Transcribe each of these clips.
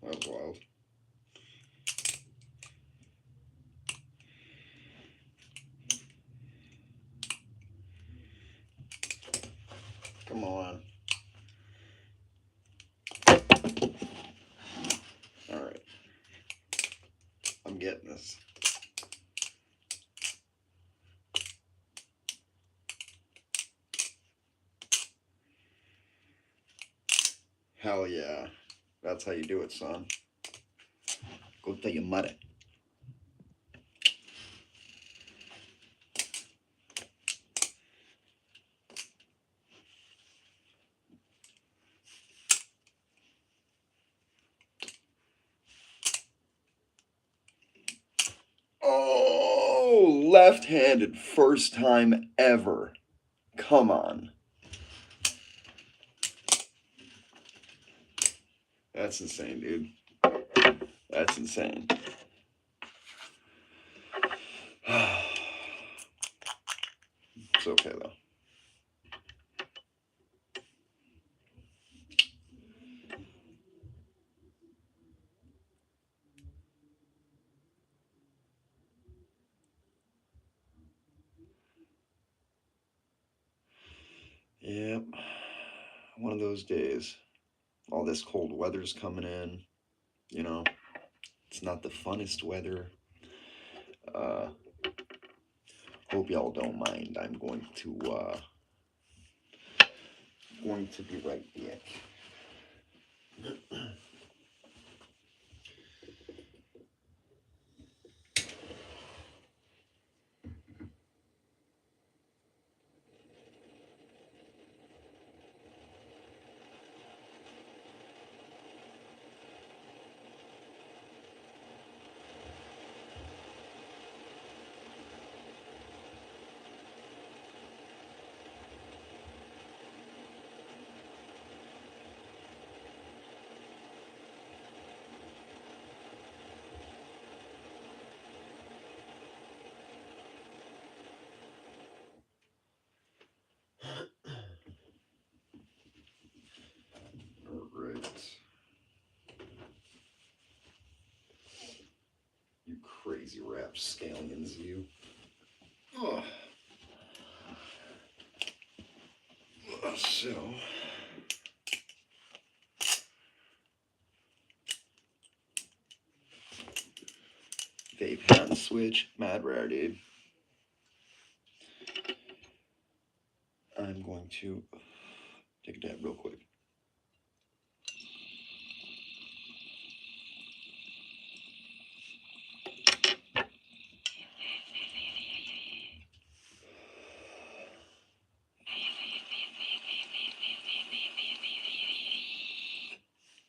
That was wild. Come on. All right. I'm getting this. Hell yeah. That's how you do it, son. Go tell your mother. Oh, left-handed, first time ever. Come on. That's insane, dude. That's insane. It's okay though. Yep. One of those days. All this cold weather's coming in. You know, it's not the funnest weather. Uh, hope y'all don't mind. I'm going to be right back. All right. You crazy rapscallions, you. Oh. So. Vape hand switch, mad rare, dude. I'm going to take a dab real quick.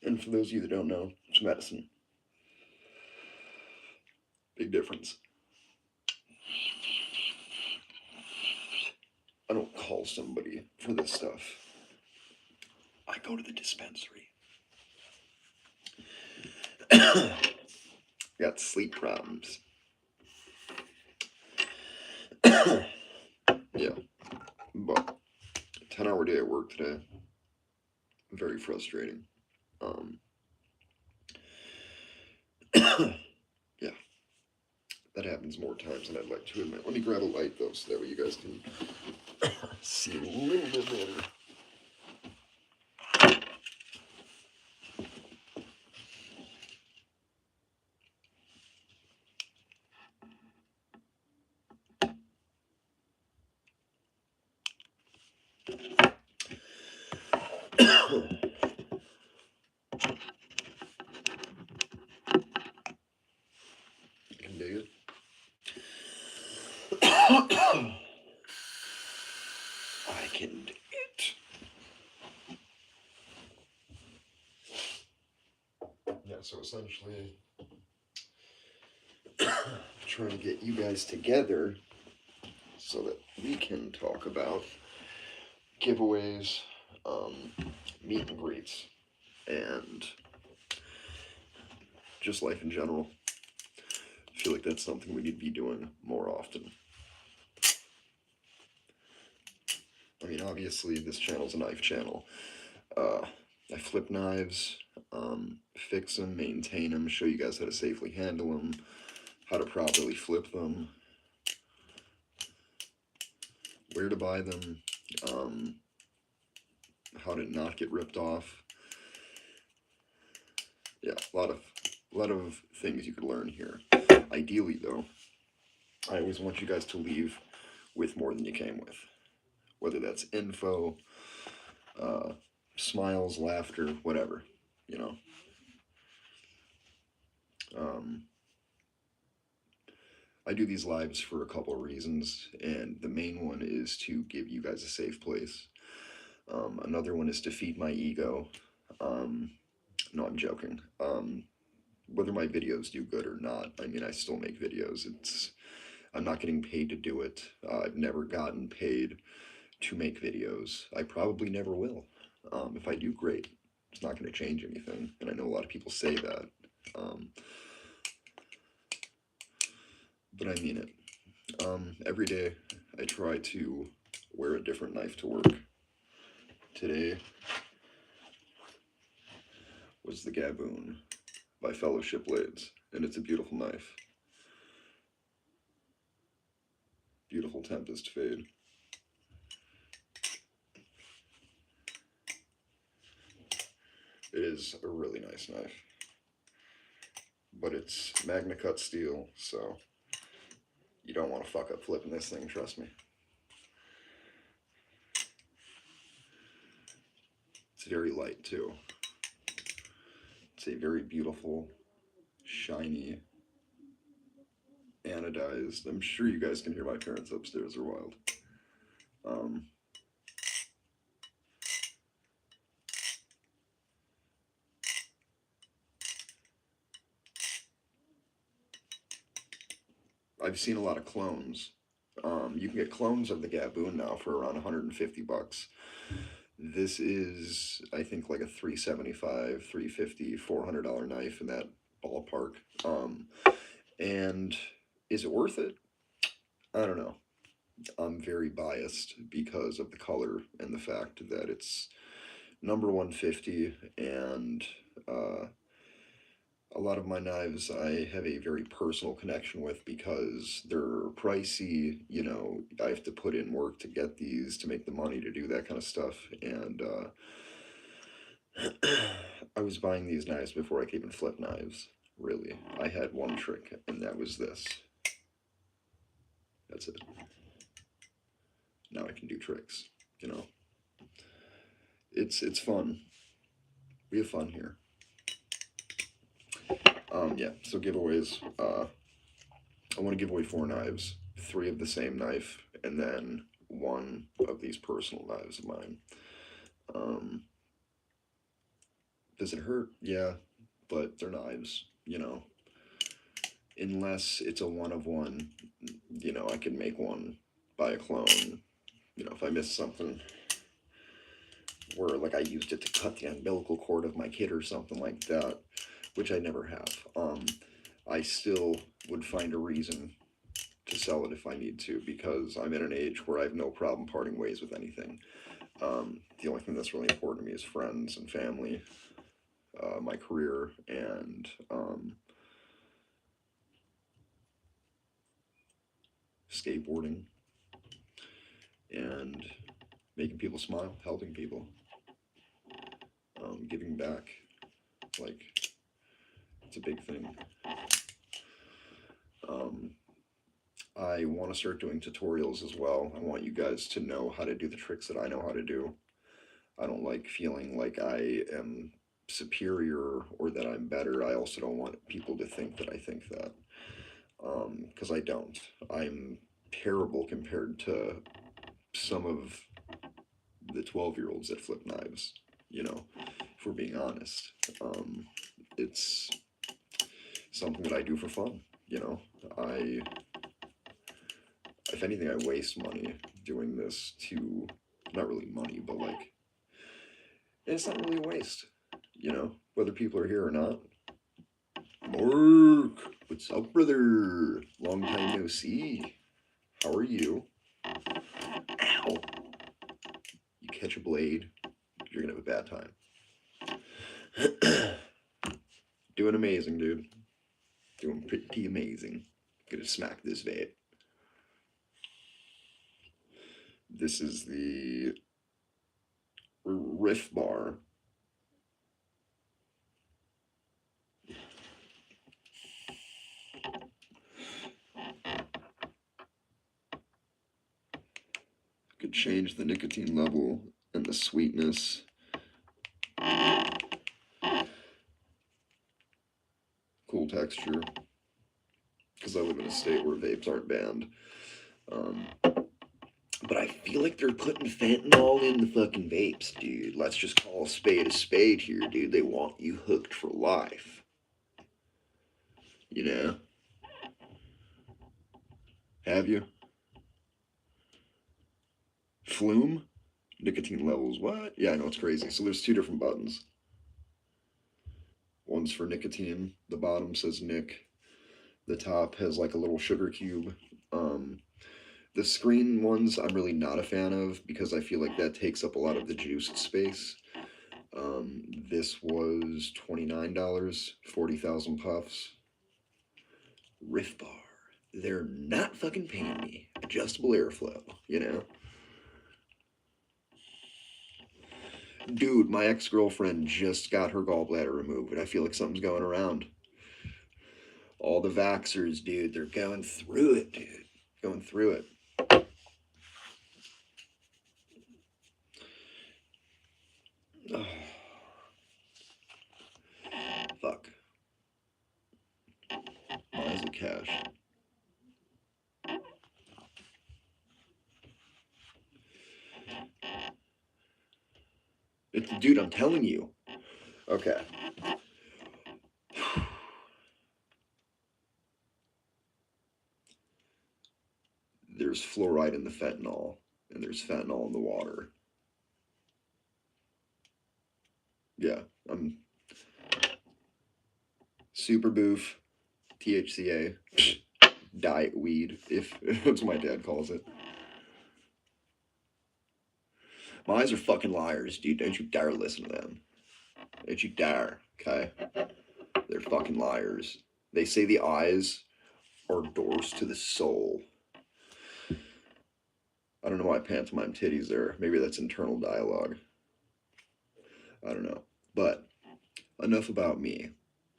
And for those of you that don't know, it's medicine. Big difference. I don't call somebody for this stuff. I go to the dispensary. Got sleep problems. Yeah, but 10-hour day at work today. Very frustrating. Yeah, that happens more times than I'd like to admit. Let me grab a light though, so that way you guys can see a little bit better. You can dig it. I can dig it. Yeah, so essentially, trying to get you guys together so that we can talk about giveaways, meet and greets, and just life in general. I feel like that's something we need to be doing more often. I mean, obviously, this channel's a knife channel. I flip knives, fix them, maintain them, show you guys how to safely handle them, how to properly flip them, where to buy them, um, how to not get ripped off. Yeah, a lot of things you could learn here. Ideally, though, I always want you guys to leave with more than you came with, whether that's info, uh, smiles, laughter, whatever, you know. Um, I do these lives for a couple of reasons, and the main one is to give you guys a safe place. Another one is to feed my ego. Um, no, I'm joking. Whether my videos do good or not, I mean, I still make videos. I'm not getting paid to do it. I've never gotten paid to make videos. I probably never will. If I do, great. It's not going to change anything, and I know a lot of people say that. Um, but I mean it. Every day, I try to wear a different knife to work. Today was the Gaboon by Fellowship Blades, and it's a beautiful knife. Beautiful Tempest Fade. It is a really nice knife, but it's Magna Cut steel, so you don't want to fuck up flipping this thing, trust me. It's very light too. It's a very beautiful, shiny, anodized. I'm sure you guys can hear my parents upstairs are wild. Um, I've seen a lot of clones. You can get clones of the Gaboon now for around 150 bucks. This is, I think, like a 375, 350, $400 knife in that ballpark. And is it worth it? I don't know. I'm very biased because of the color and the fact that it's number 150, and a lot of my knives I have a very personal connection with because they're pricey. You know, I have to put in work to get these, to make the money to do that kind of stuff. And I was buying these knives before I could even flip knives. Really, I had one trick, and that was this. That's it. Now I can do tricks. You know, it's fun. We have fun here. Yeah. So giveaways. I want to give away 4 knives, 3 of the same knife, and then 1 of these personal knives of mine. Does it hurt? Yeah, but they're knives, you know. Unless it's a one of one, you know, I can make one, buy a clone. You know, if I miss something where, like, I used it to cut the umbilical cord of my kid or something like that, which I never have, I still would find a reason to sell it if I need to, because I'm in an age where I have no problem parting ways with anything. The only thing that's really important to me is friends and family, my career, and skateboarding, and making people smile, helping people, giving back. Like, it's a big thing. I want to start doing tutorials as well. I want you guys to know how to do the tricks that I know how to do. I don't like feeling like I am superior or that I'm better. I also don't want people to think that I think that, because I don't. I'm terrible compared to some of the 12-year-olds that flip knives, you know, if we're being honest. It's something that I do for fun, you know. If anything, I waste money doing this to, not really money, but like, it's not really a waste, you know, whether people are here or not. Mark, what's up, brother? Long time no see. How are you? Ow. You catch a blade, you're gonna have a bad time. Doing amazing, dude. Doing pretty amazing. Gonna smack this vape. This is the Riff Bar. Could change the nicotine level and the sweetness. Cool texture. Because I live in a state where vapes aren't banned. But I feel like they're putting fentanyl in the fucking vapes, dude. Let's just call a spade here, dude. They want you hooked for life. You know? Have you? Flume? Nicotine levels, what? Yeah, I know, it's crazy. So there's two different buttons. One's for nicotine. The bottom says Nick. The top has like a little sugar cube. The screen ones I'm really not a fan of because I feel like that takes up a lot of the juice space. This was $29, 40,000 puffs. Riff Bar. They're not fucking paying me. Adjustable airflow, you know? Dude, my ex-girlfriend just got her gallbladder removed, and I feel like something's going around. All the vaxxers, dude, they're going through it, dude. Going through it. Oh. Fuck. Why is it cash? Dude, I'm telling you. Okay. There's fluoride in the fentanyl, and there's fentanyl in the water. Yeah, I'm super boof, THCA, diet weed, if that's what my dad calls it. My eyes are fucking liars, dude. Don't you dare listen to them. Don't you dare, okay? They're fucking liars. They say the eyes are doors to the soul. I don't know why pantomime titties there. Maybe that's internal dialogue. I don't know. But enough about me.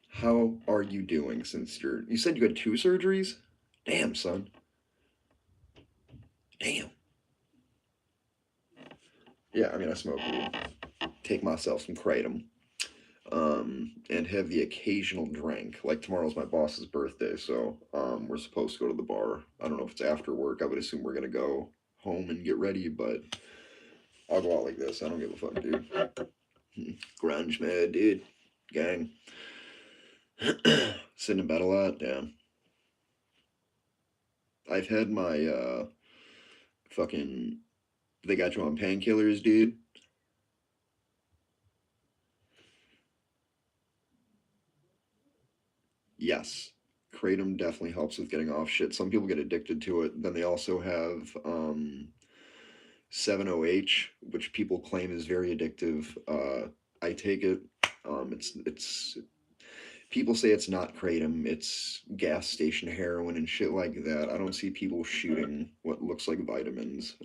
How are you doing since you said you had 2 surgeries? Damn, son. Damn. Yeah, I mean, I smoke weed. Take myself some kratom. And have the occasional drink. Like tomorrow's my boss's birthday, so we're supposed to go to the bar. I don't know if it's after work. I would assume we're gonna go home and get ready, but I'll go out like this. I don't give a fuck, dude. Grunge mad, dude. Gang. Sitting in bed a lot, damn. I've had my fucking they got you on painkillers, dude. Yes. Kratom definitely helps with getting off shit. Some people get addicted to it. Then they also have 7OH, which people claim is very addictive. I take it. It's people say it's not kratom. It's gas station heroin and shit like that. I don't see people shooting what looks like vitamins.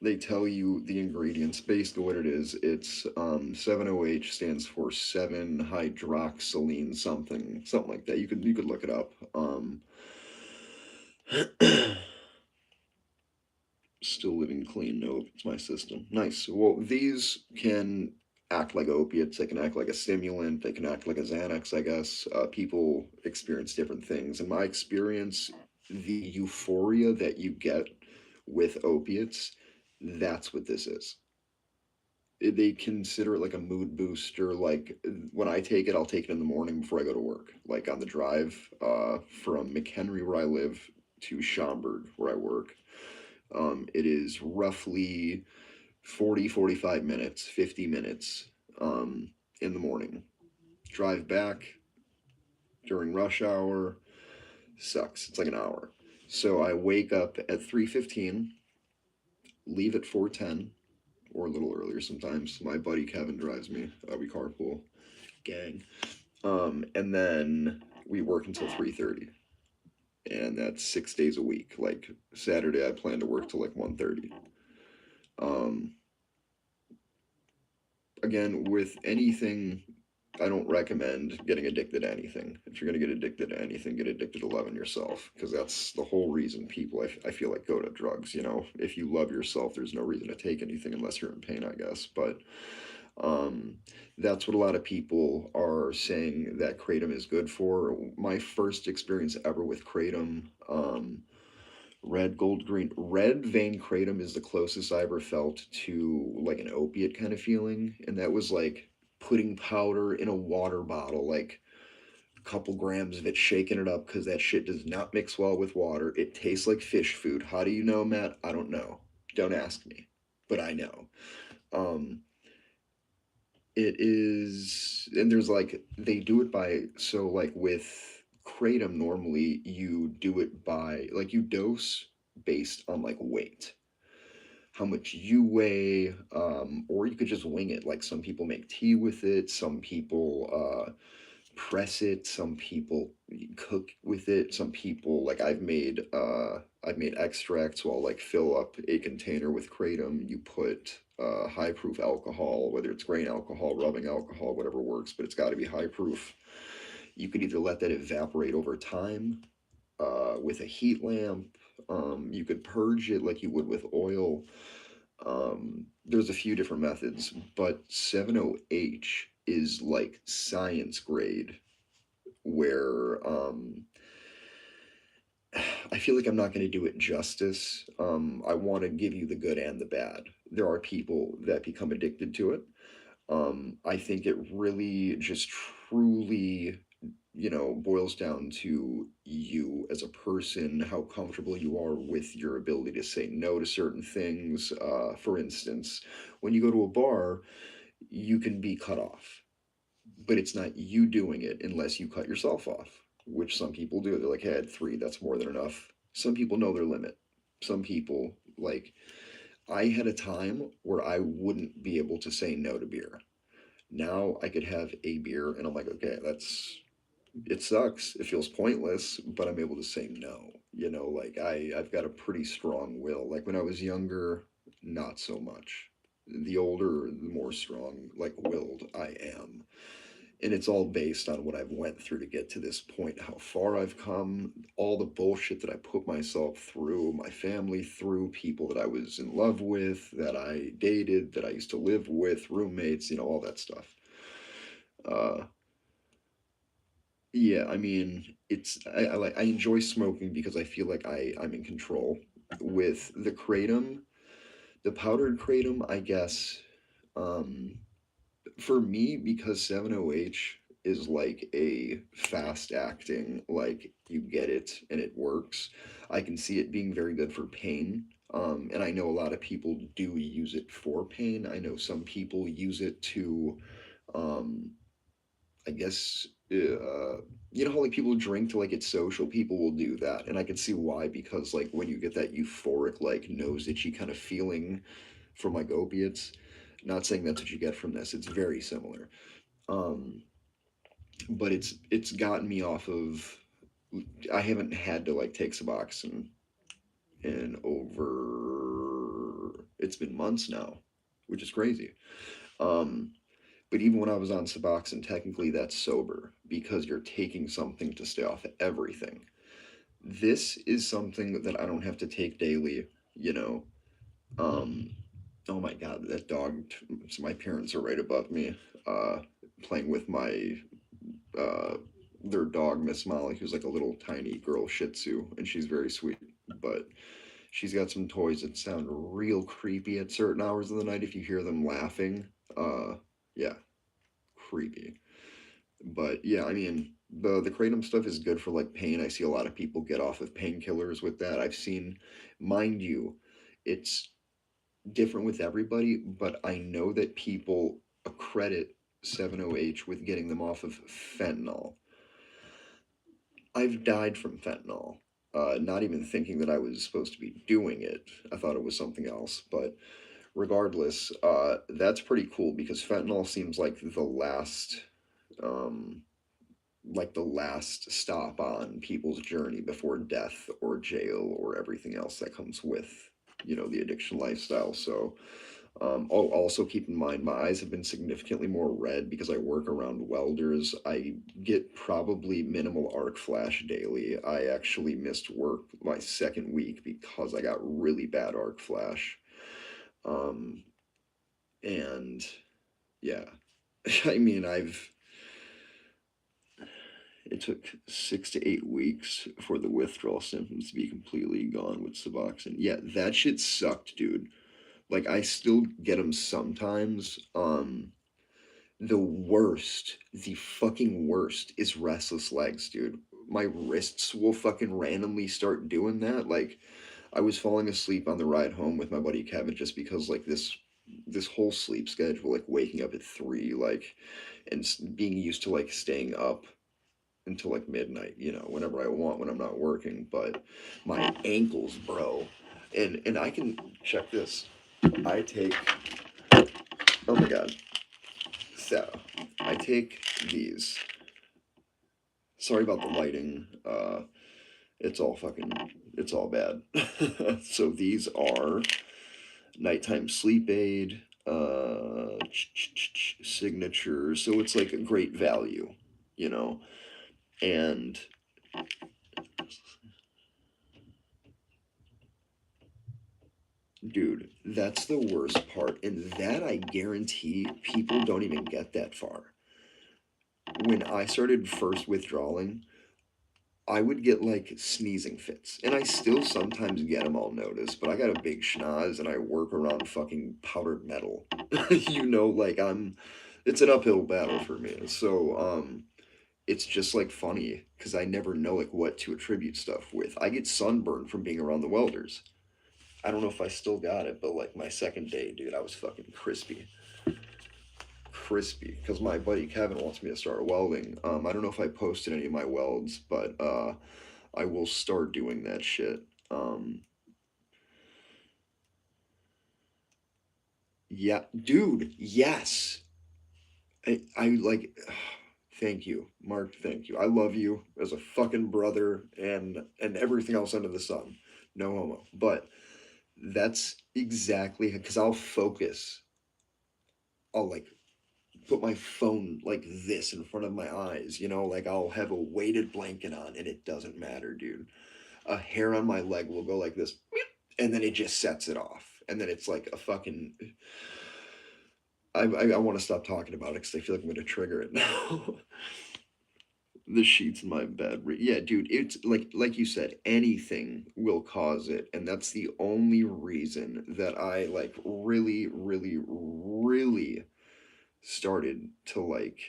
They tell you the ingredients. Basically, what it is, it's 7OH stands for 7-hydroxylene something like that. You could look it up. Still living clean. Nope, it's my system. Nice. Well, these can act like opiates. They can act like a stimulant. They can act like a Xanax, I guess. People experience different things. In my experience, the euphoria that you get with opiates, that's what this is. They consider it like a mood booster. Like when I take it, I'll take it in the morning before I go to work. Like on the drive from McHenry, where I live, to Schaumburg, where I work. It is roughly 40, 45 minutes, 50 minutes in the morning. Drive back during rush hour sucks. It's like an hour. So I wake up at 3:15, leave at 4:10, or a little earlier sometimes. My buddy Kevin drives me. We carpool, gang. And then we work until 3:30, and that's 6 days a week. Like Saturday, I plan to work till like 1:30. Um, Again, with anything, I don't recommend getting addicted to anything. If you're gonna get addicted to anything, get addicted to loving yourself, because that's the whole reason people I feel like go to drugs. You know, if you love yourself, there's no reason to take anything unless you're in pain, I guess. But um, that's what a lot of people are saying that kratom is good for. My first experience ever with kratom, red, gold, green, red vein kratom is the closest I ever felt to like an opiate kind of feeling, and that was like putting powder in a water bottle, like a couple grams of it, shaking it up because that shit does not mix well with water. It tastes like fish food. How do you know, Matt? I don't know. Don't ask me, but I know. Um, it is, and there's like they do it by, so like with kratom normally you do it by like you dose based on like weight, how much you weigh, or you could just wing it. Like some people make tea with it, some people press it, some people cook with it, some people like I've made extracts. So I'll like fill up a container with kratom. You put high proof alcohol, whether it's grain alcohol, rubbing alcohol, whatever works, but it's got to be high proof. You could either let that evaporate over time with a heat lamp. You could purge it like you would with oil. There's a few different methods, but 70H is like science grade, where I feel like I'm not going to do it justice. I want to give you the good and the bad. There are people that become addicted to it. I think it really just truly, boils down to you as a person, how comfortable you are with your ability to say no to certain things. For instance, when you go to a bar, you can be cut off, but it's not you doing it unless you cut yourself off, which some people do. They're like, hey, I had three, that's more than enough. Some people know their limit. Some people, like, I had a time where I wouldn't be able to say no to beer. Now I could have a beer and I'm like, okay, it sucks. It feels pointless, but I'm able to say no. Like I've got a pretty strong will. Like when I was younger, not so much. The older, the more strong, like willed I am. And it's all based on what I've went through to get to this point, how far I've come, all the bullshit that I put myself through, my family through, people that I was in love with, that I dated, that I used to live with, roommates, all that stuff. Uh, yeah, I mean, I enjoy smoking because I feel like I'm in control. With the kratom, the powdered kratom, I guess, um, for me, because 70H is like a fast acting, like you get it and it works, I can see it being very good for pain. And I know a lot of people do use it for pain. I know some people use it to, um, I guess, how like people drink to like get social, people will do that. And I can see why, because like when you get that euphoric, like nose itchy kind of feeling from like opiates, not saying that's what you get from this, it's very similar. Um, but it's gotten me off of. I haven't had to like take Suboxone in over. It's been months now, which is crazy. Um, but even when I was on Suboxone, technically that's sober because you're taking something to stay off of everything. This is something that I don't have to take daily. You know. Um, oh my God, that dog! So my parents are right above me, uh, playing with my uh, their dog, Miss Molly, who's like a little tiny girl Shih Tzu, and she's very sweet. But she's got some toys that sound real creepy at certain hours of the night if you hear them laughing. Yeah, creepy. But yeah, I mean, the kratom stuff is good for like pain. I see a lot of people get off of painkillers with that. I've seen, mind you, it's different with everybody, but I know that people accredit 70H with getting them off of fentanyl. I've died from fentanyl. Not even thinking that I was supposed to be doing it. I thought it was something else. But regardless, that's pretty cool because fentanyl seems um, like the last stop on people's journey before death or jail or everything else that comes with, the addiction lifestyle. So, also keep in mind my eyes have been significantly more red because I work around welders. I get probably minimal arc flash daily. I actually missed work my second week because I got really bad arc flash. Um, and yeah, I mean, it took 6 to 8 weeks for the withdrawal symptoms to be completely gone with Suboxone. Yeah, that shit sucked, dude. Like, I still get them sometimes. The fucking worst is restless legs, dude. My wrists will fucking randomly start doing that. Like, I was falling asleep on the ride home with my buddy Kevin just because, like, this whole sleep schedule, like waking up at 3, like, and being used to like staying up until like midnight, whenever I want when I'm not working. But my ankles, bro, and I can check this. I take Oh my god. So I take these. Sorry about the lighting. It's all fucking. It's all bad. So these are nighttime sleep aid. Signature. So it's like a great value, you know. And dude, that's the worst part. And that I guarantee people don't even get that far. When I started first withdrawing, I would get like sneezing fits. And I still sometimes get them, I'll notice, but I got a big schnoz and I work around fucking powdered metal. Like it's an uphill battle for me. So, it's just like funny because I never know like what to attribute stuff with. I get sunburned from being around the welders. I don't know if I still got it, but like my second day, dude, I was fucking crispy. Crispy. Because my buddy Kevin wants me to start welding. I don't know if I posted any of my welds, but I will start doing that shit. Yeah, dude, yes. I like, thank you, Mark. Thank you. I love you as a fucking brother and everything else under the sun. No homo. But that's exactly because I'll focus. I'll like put my phone like this in front of my eyes, like I'll have a weighted blanket on and it doesn't matter, dude. A hair on my leg will go like this, and then it just sets it off. And then it's like a fucking. I want to stop talking about it because I feel like I'm going to trigger it now. The sheets in my bed. Yeah, dude, it's like you said, anything will cause it, and that's the only reason that I like really, really, really started to like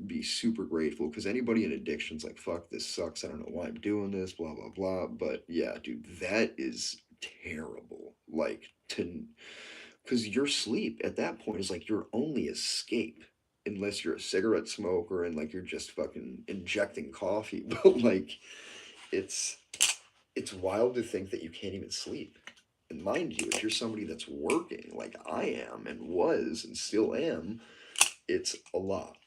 be super grateful because anybody in addiction's like, fuck, this sucks. I don't know why I'm doing this, blah, blah, blah. But yeah, dude, that is terrible. Like, because your sleep at that point is like your only escape, unless you're a cigarette smoker and like you're just fucking injecting coffee. But like, it's, it's wild to think that you can't even sleep. And mind you, if you're somebody that's working like I am and was and still am, it's a lot.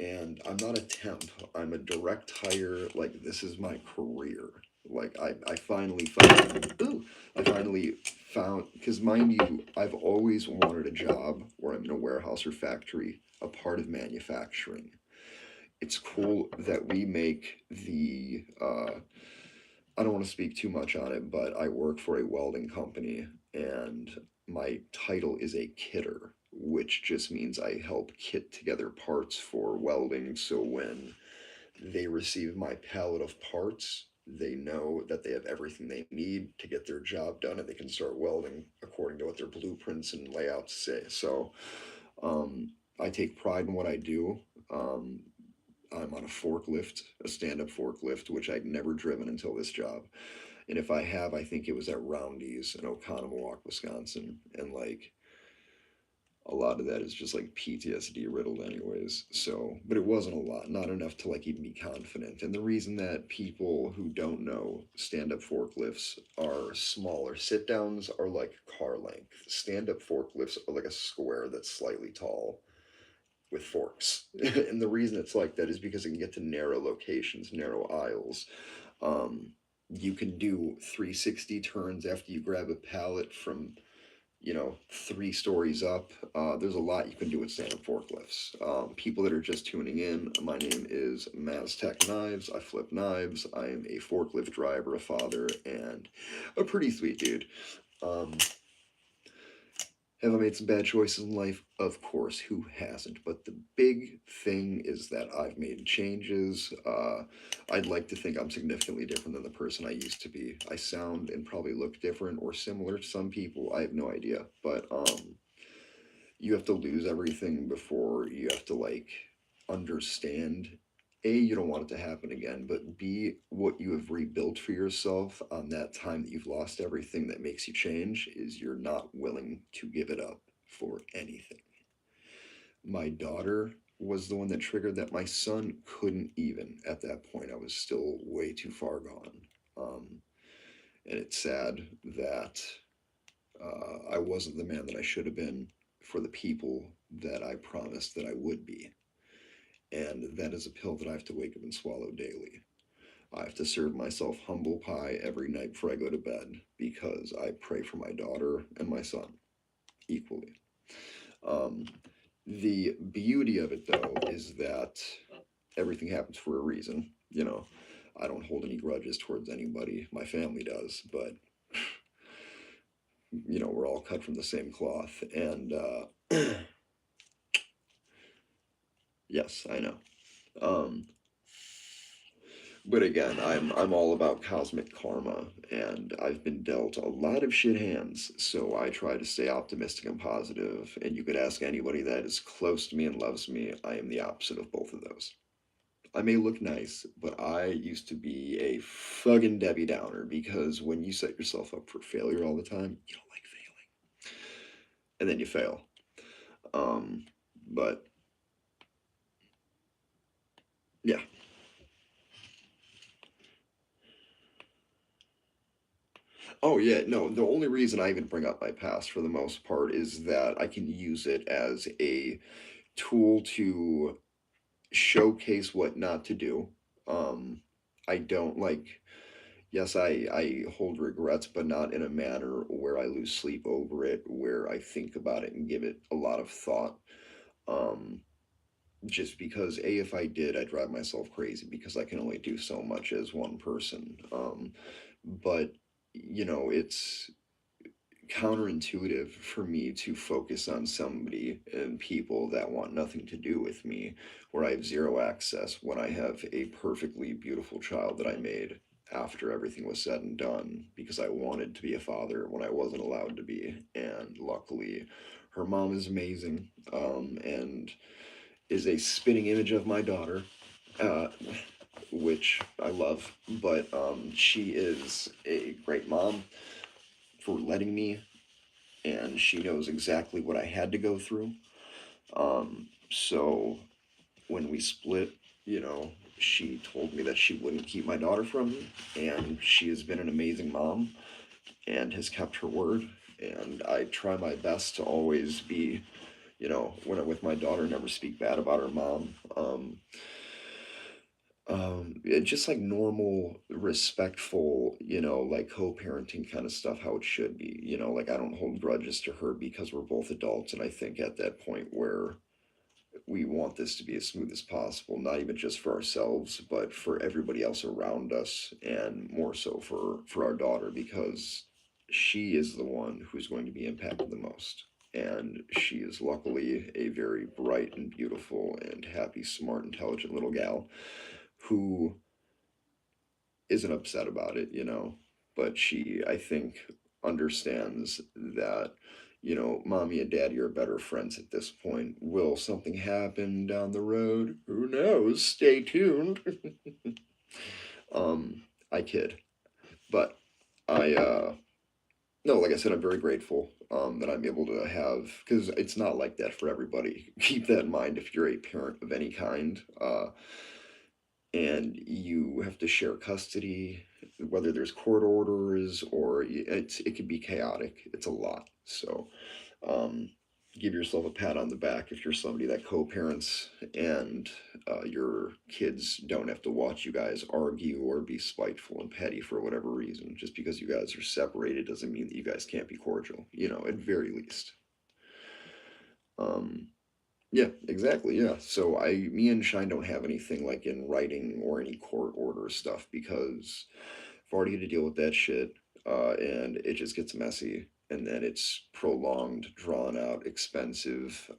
And I'm not a temp. I'm a direct hire. Like this is my career. Like I finally found. Ooh, I finally found because mind you, I've always wanted a job where I'm in a warehouse or factory, a part of manufacturing. It's cool that we make the. I don't want to speak too much on it, but I work for a welding company, and my title is a kitter, which just means I help kit together parts for welding. So when they receive my pallet of parts, they know that they have everything they need to get their job done and they can start welding according to what their blueprints and layouts say. So I take pride in what I do. Um, I'm on a forklift, a stand up forklift, which I'd never driven until this job. And if I have, I think it was at Roundy's in Oconomowoc, Wisconsin. And like, a lot of that is just like PTSD riddled anyways. So, but it wasn't a lot, not enough to like even be confident. And the reason that people who don't know stand-up forklifts are smaller, sit downs are like car length. Stand-up forklifts are like a square that's slightly tall with forks. And the reason it's like that is because it can get to narrow locations, narrow aisles. Um, you can do 360 turns after you grab a pallet from 3 stories up. There's a lot you can do with stand-up forklifts. People that are just tuning in, my name is Maztec Knives. I flip knives. I am a forklift driver, a father, and a pretty sweet dude. Um, have I made some bad choices in life? Of course, who hasn't? But the big thing is that I've made changes. I'd like to think I'm significantly different than the person I used to be. I sound and probably look different or similar to some people. I have no idea. But you have to lose everything before you have to like understand a, you don't want it to happen again, but b, what you have rebuilt for yourself on that time that you've lost everything that makes you change is you're not willing to give it up for anything. My daughter was the one that triggered that. My son couldn't even at that point. I was still way too far gone. um, and it's sad that I wasn't the man that I should have been for the people that I promised that I would be. And that is a pill that I have to wake up and swallow daily. I have to serve myself humble pie every night before I go to bed because I pray for my daughter and my son equally. Um, the beauty of it, though, is that everything happens for a reason. I don't hold any grudges towards anybody. My family does, but we're all cut from the same cloth. And yes, I know. Um, but again, I'm all about cosmic karma, and I've been dealt a lot of shit hands, so I try to stay optimistic and positive. And you could ask anybody that is close to me and loves me, I am the opposite of both of those. I may look nice, but I used to be a fucking Debbie Downer because when you set yourself up for failure all the time, you don't like failing, and then you fail. Um, but yeah. Oh yeah, no, the only reason I even bring up my past for the most part is that I can use it as a tool to showcase what not to do. Um, I don't like, yes, I hold regrets, but not in a manner where I lose sleep over it, where I think about it and give it a lot of thought. Um, just because, A, if I did, I'd drive myself crazy because I can only do so much as one person. But, it's counterintuitive for me to focus on somebody and people that want nothing to do with me, where I have zero access when I have a perfectly beautiful child that I made after everything was said and done because I wanted to be a father when I wasn't allowed to be. And luckily, her mom is amazing, and is a spitting image of my daughter. Uh, which I love, but she is a great mom for letting me, and she knows exactly what I had to go through. So when we split, she told me that she wouldn't keep my daughter from me, and she has been an amazing mom and has kept her word. And I try my best to always be, when I'm with my daughter, never speak bad about her mom. Just like normal, respectful, like co-parenting kind of stuff, how it should be. Like I don't hold grudges to her because we're both adults, and I think at that point where we want this to be as smooth as possible, not even just for ourselves, but for everybody else around us, and more so for our daughter because she is the one who's going to be impacted the most. And she is luckily a very bright and beautiful and happy, smart, intelligent little gal who isn't upset about it, but she, I think, understands that, mommy and daddy are better friends at this point. Will something happen down the road? Who knows? Stay tuned. um, I kid, but I No, like I said, I'm very grateful that I'm able to have, because it's not like that for everybody. Keep that in mind if you're a parent of any kind, and you have to share custody, whether there's court orders or it can be chaotic. It's a lot. So, um, give yourself a pat on the back if you're somebody that co-parents and your kids don't have to watch you guys argue or be spiteful and petty for whatever reason. Just because you guys are separated doesn't mean that you guys can't be cordial, at very least. Um, yeah, exactly. Yeah. So me and Shine don't have anything like in writing or any court order stuff because I've already had to deal with that shit, and it just gets messy, and then it's prolonged, drawn out, expensive.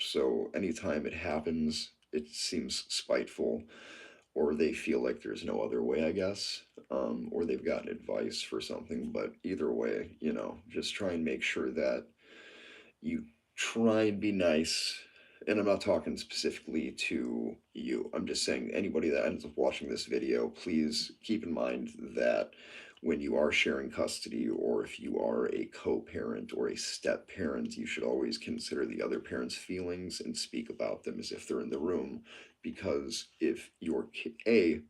So anytime it happens, it seems spiteful, or they feel like there's no other way, I guess, or they've gotten advice for something. But either way, just try and make sure that you try and be nice. And I'm not talking specifically to you. I'm just saying anybody that ends up watching this video, please keep in mind that when you are sharing custody or if you are a co-parent or a step parent, you should always consider the other parent's feelings and speak about them as if they're in the room. Because if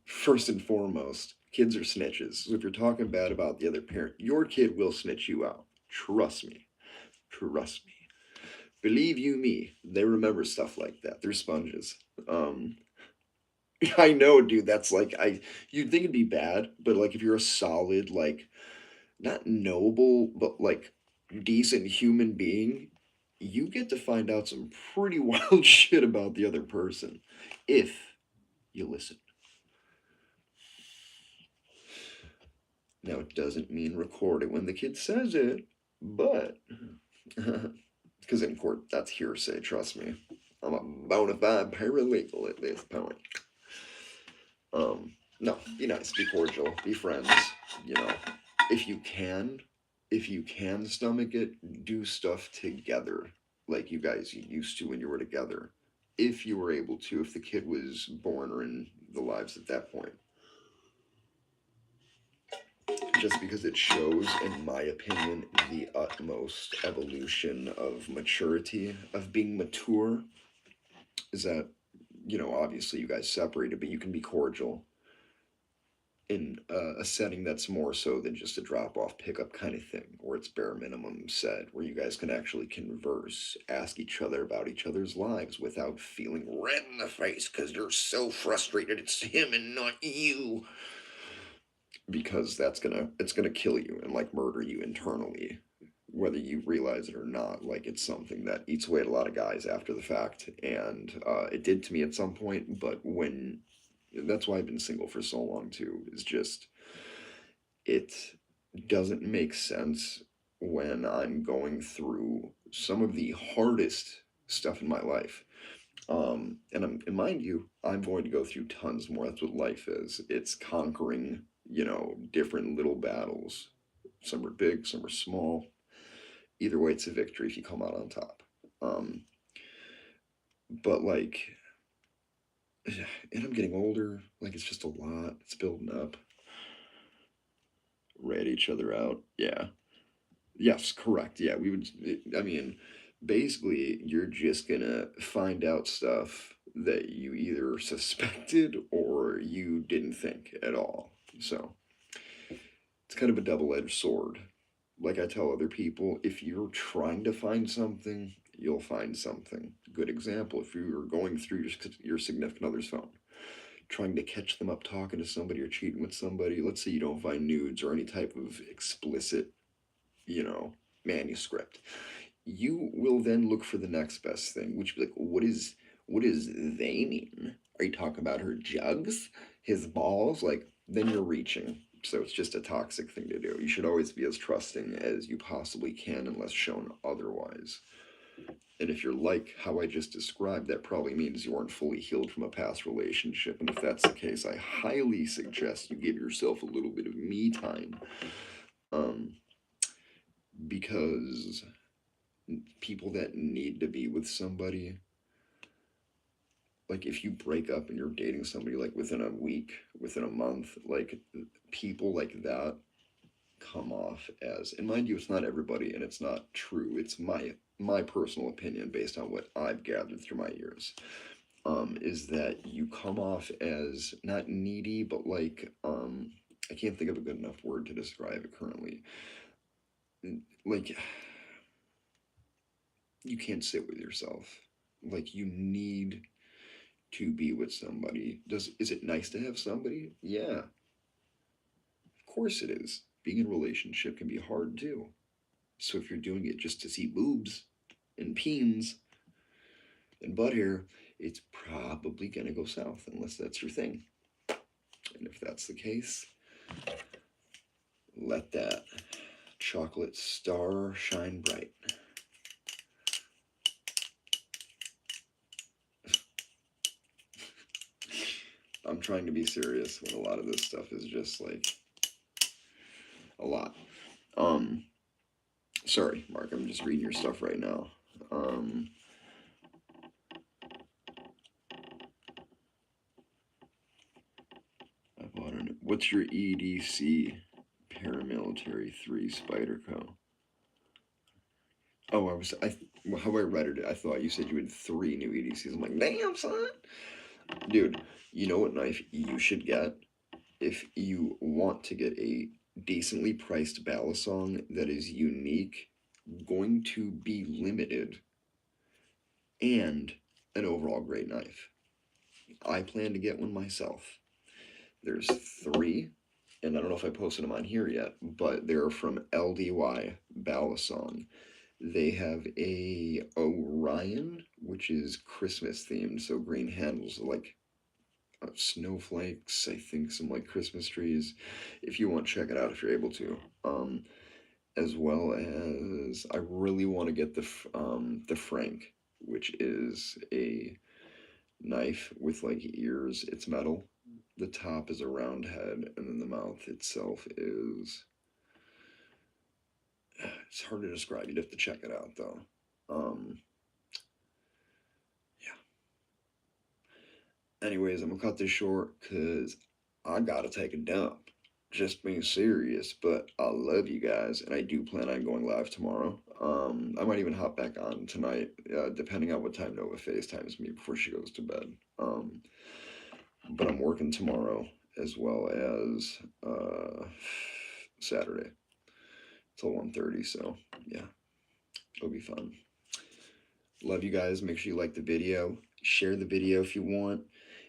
first and foremost, kids are snitches. So if you're talking bad about the other parent, your kid will snitch you out. Trust me. Trust me. Believe you me, they remember stuff like that. They're sponges. Um, I know, dude. That's like You'd think it'd be bad, but like if you're a solid, like not noble, but like decent human being, you get to find out some pretty wild shit about the other person if you listen. Now it doesn't mean record it when the kid says it, but because in court that's hearsay. Trust me, I'm a bona fide paralegal at this point. No, be nice, be cordial, be friends. You know, if you can, if you can stomach it, do stuff together like you guys used to when you were together. If you were able to, if the kid was born or in the lives at that point. Just because it shows, in my opinion, the utmost evolution of maturity, of being mature, is that, obviously you guys separated, but you can be cordial in a setting that's more so than just a drop off pickup kind of thing, where it's bare minimum said, where you guys can actually converse, ask each other about each other's lives without feeling red in the face because you're so frustrated it's him and not you. Because it's gonna kill you and like murder you internally, whether you realize it or not. Like it's something that eats away at a lot of guys after the fact, and it did to me at some point. But when that's why I've been single for so long too. Is just it doesn't make sense when I'm going through some of the hardest stuff in my life. And mind you, I'm going to go through tons more. That's what life is. It's conquering, different little battles. Some are big, some are small. Either way, it's a victory if you come out on top. Um, but like, and I'm getting older. Like, it's just a lot. It's building up. Rat each other out. Yeah. Yes, correct. Yeah, we would. I mean, basically, you're just gonna find out stuff that you either suspected or you didn't think at all. So it's kind of a double edged sword. Like I tell other people, if you're trying to find something, you'll find something. Good example, if you're going through your significant other's phone, trying to catch them up talking to somebody or cheating with somebody, let's say you don't find nudes or any type of explicit, you know, manuscript, you will then look for the next best thing, which be like, what is they mean? Are you talking about her jugs, his balls? Like, then you're reaching. So it's just a toxic thing to do. You should always be as trusting as you possibly can, unless shown otherwise. And if you're like how I just described, that probably means you aren't fully healed from a past relationship. And if that's the case, I highly suggest you give yourself a little bit of me time. Um, because people that need to be with somebody, like if you break up and you're dating somebody like within a week, within a month, like people like that, come off as, and mind you, it's not everybody, and it's not true. It's my personal opinion based on what I've gathered through my years. Is that you come off as not needy, but like I can't think of a good enough word to describe it currently. Like you can't sit with yourself. Like you need to be with somebody. Does is it nice to have somebody? Yeah, of course it is. Being in a relationship can be hard too. So if you're doing it just to see boobs and peens and butt hair, it's probably gonna go south unless that's your thing. And if that's the case, let that chocolate star shine bright. I'm trying to be serious when a lot of this stuff is just like a lot. Um, Sorry, Mark, I'm just reading your stuff right now. I bought it. What's your EDC paramilitary 3 Spyderco? Oh, how I read it, I thought you said you had 3 new EDCs. I'm like, damn, son. Dude, you know what knife you should get if you want to get a decently priced Balisong that is unique, going to be limited, and an overall great knife. I plan to get one myself. There's 3, and I don't know if I posted them on here yet, but they're from LDY Balisong. They have a Orion, which is Christmas themed, so green handles like snowflakes. I think some like Christmas trees. If you want, check it out if you're able to. As well as I really want to get the Frank, which is a knife with like ears. It's metal. The top is a round head, and then the mouth itself is. It's hard to describe. You'd have to check it out though. Yeah. Anyways, I'm gonna cut this short because I gotta take a dump. Just being serious, but I love you guys, and I do plan on going live tomorrow. I might even hop back on tonight, depending on what time Nova FaceTimes me before she goes to bed. But I'm working tomorrow as well as Saturday till 1:30. So yeah, it'll be fun. Love you guys. Make sure you like the video. Share the video if you want.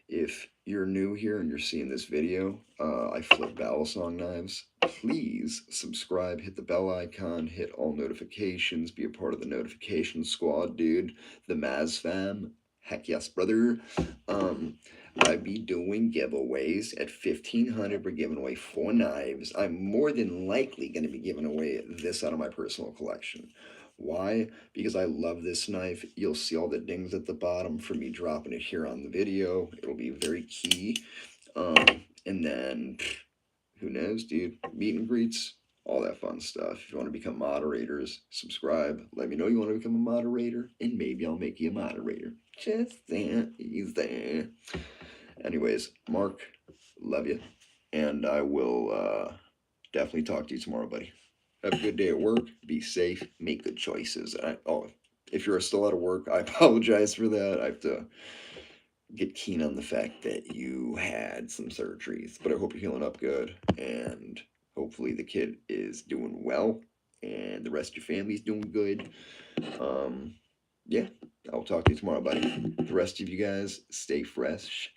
If you're new here and you're seeing this video, I flip Balisong knives. Please subscribe, hit the bell icon, hit all notifications, be a part of the notification squad, dude. The Maz fam. Heck yes, brother. I be doing giveaways at 1500. We're giving away 4 knives. I'm more than likely going to be giving away this out of my personal collection. Why? Because I love this knife. You'll see all the dings at the bottom for me dropping it here on the video. It'll be very key. And then, who knows, dude? Meet and greets, all that fun stuff. If you want to become moderators, subscribe. Let me know you want to become a moderator, and maybe I'll make you a moderator. Just that easy. Anyways, Mark, love you. And I will definitely talk to you tomorrow, buddy. Have a good day at work. Be safe. Make good choices. If you're still out of work, I apologize for that. I have to get keen on the fact that you had some surgeries, but I hope you're healing up good, and hopefully the kid is doing well, and the rest of your family's doing good. Yeah, I'll talk to you tomorrow, buddy. The rest of you guys, stay fresh